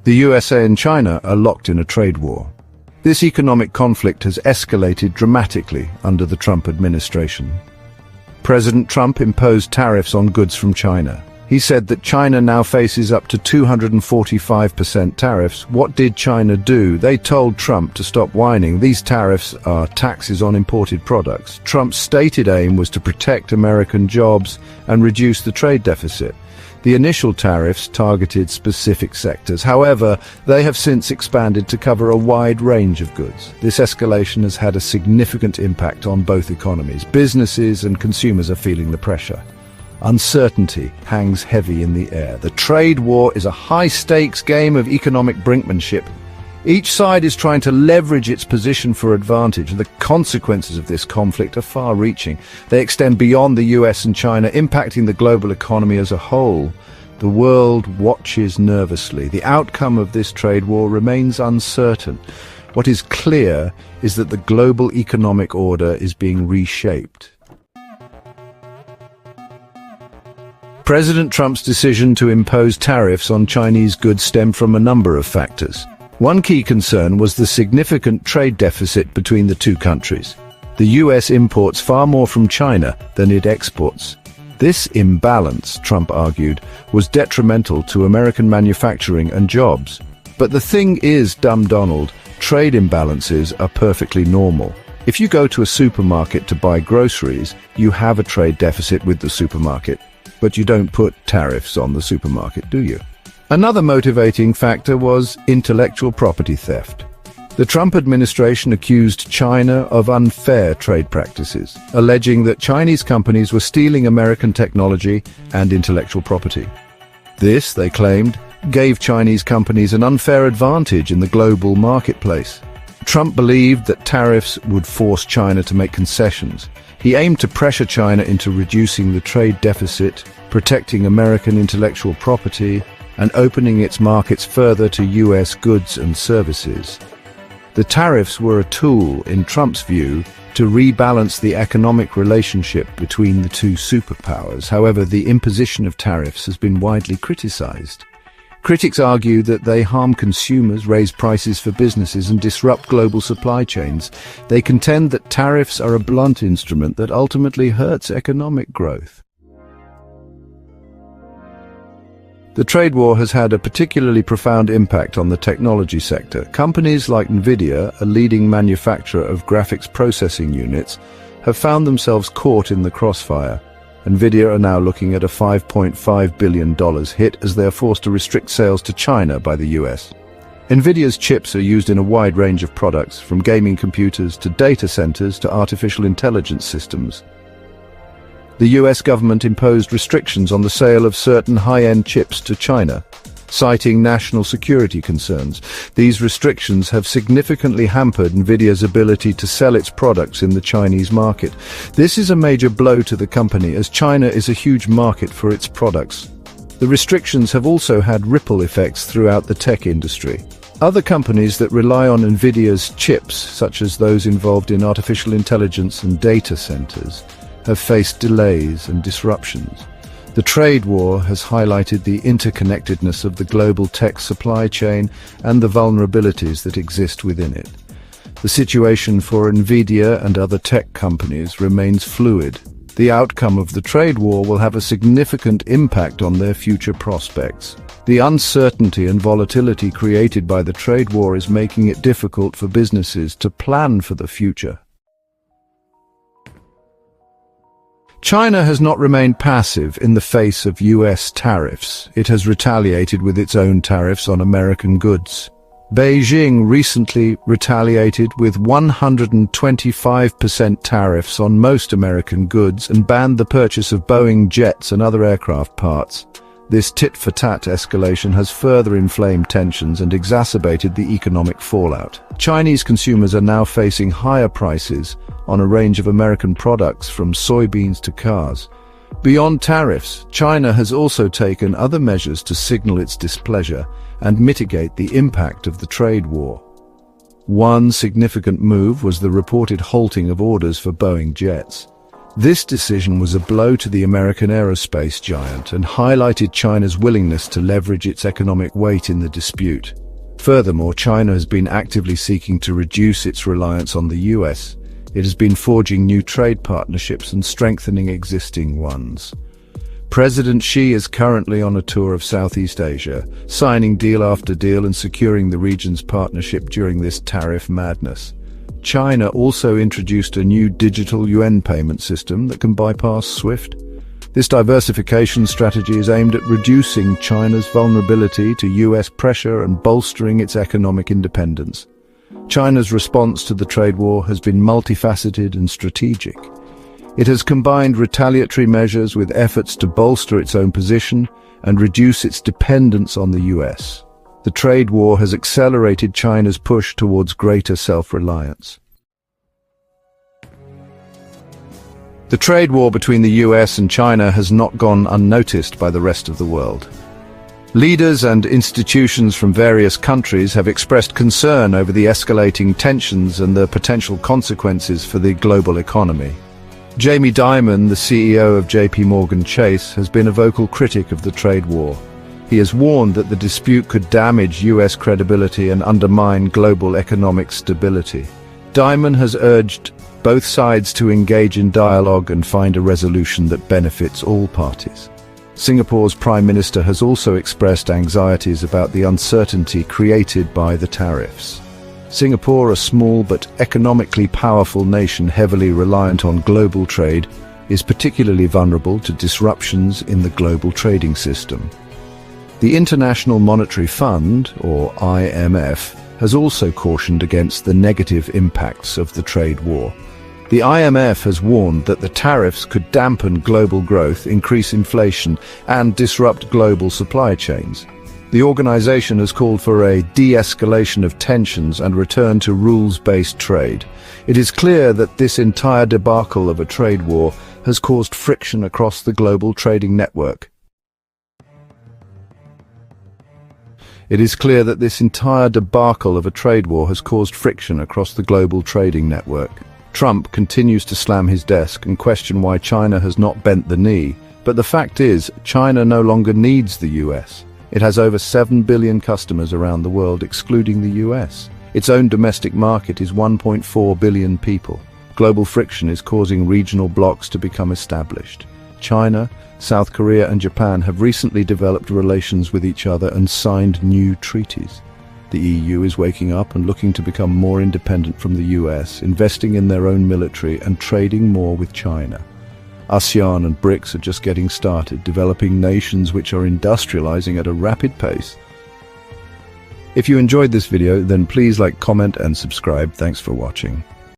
The USA and China are locked in a trade war. This economic conflict has escalated dramatically under the Trump administration. President Trump imposed tariffs on goods from China. He said that China now faces up to 245% tariffs. What did China do? They told Trump to stop whining. These tariffs are taxes on imported products. Trump's stated aim was to protect American jobs and reduce the trade deficit. The initial tariffs targeted specific sectors. However, they have since expanded to cover a wide range of goods. This escalation has had a significant impact on both economies. Businesses and consumers are feeling the pressure. Uncertainty hangs heavy in the air. The trade war is a high-stakes game of economic brinkmanship. Each side is trying to leverage its position for advantage. The consequences of this conflict are far-reaching. They extend beyond the US and China, impacting the global economy as a whole. The world watches nervously. The outcome of this trade war remains uncertain. What is clear is that the global economic order is being reshaped. President Trump's decision to impose tariffs on Chinese goods stemmed from a number of factors. One key concern was the significant trade deficit between the two countries. The US imports far more from China than it exports. This imbalance, Trump argued, was detrimental to American manufacturing and jobs. But the thing is, Dumb Donald, trade imbalances are perfectly normal. If you go to a supermarket to buy groceries, you have a trade deficit with the supermarket. But you don't put tariffs on the supermarket, do you? Another motivating factor was intellectual property theft. The Trump administration accused China of unfair trade practices, alleging that Chinese companies were stealing American technology and intellectual property. This, they claimed, gave Chinese companies an unfair advantage in the global marketplace. Trump believed that tariffs would force China to make concessions. He aimed to pressure China into reducing the trade deficit, protecting American intellectual property, and opening its markets further to US goods and services. The tariffs were a tool, in Trump's view, to rebalance the economic relationship between the two superpowers. However, the imposition of tariffs has been widely criticized. Critics argue that they harm consumers, raise prices for businesses, and disrupt global supply chains. They contend that tariffs are a blunt instrument that ultimately hurts economic growth. The trade war has had a particularly profound impact on the technology sector. Companies like NVIDIA, a leading manufacturer of graphics processing units, have found themselves caught in the crossfire. NVIDIA are now looking at a $5.5 billion hit as they are forced to restrict sales to China by the US. NVIDIA's chips are used in a wide range of products, from gaming computers to data centers to artificial intelligence systems. The US government imposed restrictions on the sale of certain high-end chips to China, citing national security concerns. These restrictions have significantly hampered NVIDIA's ability to sell its products in the Chinese market. This is a major blow to the company, as China is a huge market for its products. The restrictions have also had ripple effects throughout the tech industry. Other companies that rely on NVIDIA's chips, such as those involved in artificial intelligence and data centers, have faced delays and disruptions. The trade war has highlighted the interconnectedness of the global tech supply chain and the vulnerabilities that exist within it. The situation for NVIDIA and other tech companies remains fluid. The outcome of the trade war will have a significant impact on their future prospects. The uncertainty and volatility created by the trade war is making it difficult for businesses to plan for the future. China has not remained passive in the face of US tariffs. It has retaliated with its own tariffs on American goods. Beijing recently retaliated with 125% tariffs on most American goods and banned the purchase of Boeing jets and other aircraft parts. This tit-for-tat escalation has further inflamed tensions and exacerbated the economic fallout. Chinese consumers are now facing higher prices on a range of American products, from soybeans to cars. Beyond tariffs, China has also taken other measures to signal its displeasure and mitigate the impact of the trade war. One significant move was the reported halting of orders for Boeing jets. This decision was a blow to the American aerospace giant and highlighted China's willingness to leverage its economic weight in the dispute. Furthermore, China has been actively seeking to reduce its reliance on the US. It has been forging new trade partnerships and strengthening existing ones. President Xi is currently on a tour of Southeast Asia, signing deal after deal and securing the region's partnership during this tariff madness. China also introduced a new digital yuan payment system that can bypass SWIFT. This diversification strategy is aimed at reducing China's vulnerability to US pressure and bolstering its economic independence. China's response to the trade war has been multifaceted and strategic. It has combined retaliatory measures with efforts to bolster its own position and reduce its dependence on the US. The trade war has accelerated China's push towards greater self-reliance. The trade war between the US and China has not gone unnoticed by the rest of the world. Leaders and institutions from various countries have expressed concern over the escalating tensions and the potential consequences for the global economy. Jamie Dimon, the CEO of JP Chase, has been a vocal critic of the trade war. He has warned that the dispute could damage US credibility and undermine global economic stability. Dimon has urged both sides to engage in dialogue and find a resolution that benefits all parties. Singapore's Prime Minister has also expressed anxieties about the uncertainty created by the tariffs. Singapore, a small but economically powerful nation heavily reliant on global trade, is particularly vulnerable to disruptions in the global trading system. The International Monetary Fund, or IMF, has also cautioned against the negative impacts of the trade war. The IMF has warned that the tariffs could dampen global growth, increase inflation, and disrupt global supply chains. The organization has called for a de-escalation of tensions and return to rules-based trade. It is clear that this entire debacle of a trade war has caused friction across the global trading network. Trump continues to slam his desk and question why China has not bent the knee, but the fact is, China no longer needs the US. It has over 7 billion customers around the world, excluding the US. Its own domestic market is 1.4 billion people. Global friction is causing regional blocs to become established. China, South Korea and Japan have recently developed relations with each other and signed new treaties. The EU is waking up and looking to become more independent from the US, investing in their own military and trading more with China. ASEAN and BRICS are just getting started, developing nations which are industrializing at a rapid pace. If you enjoyed this video, then please like, comment and subscribe. Thanks for watching.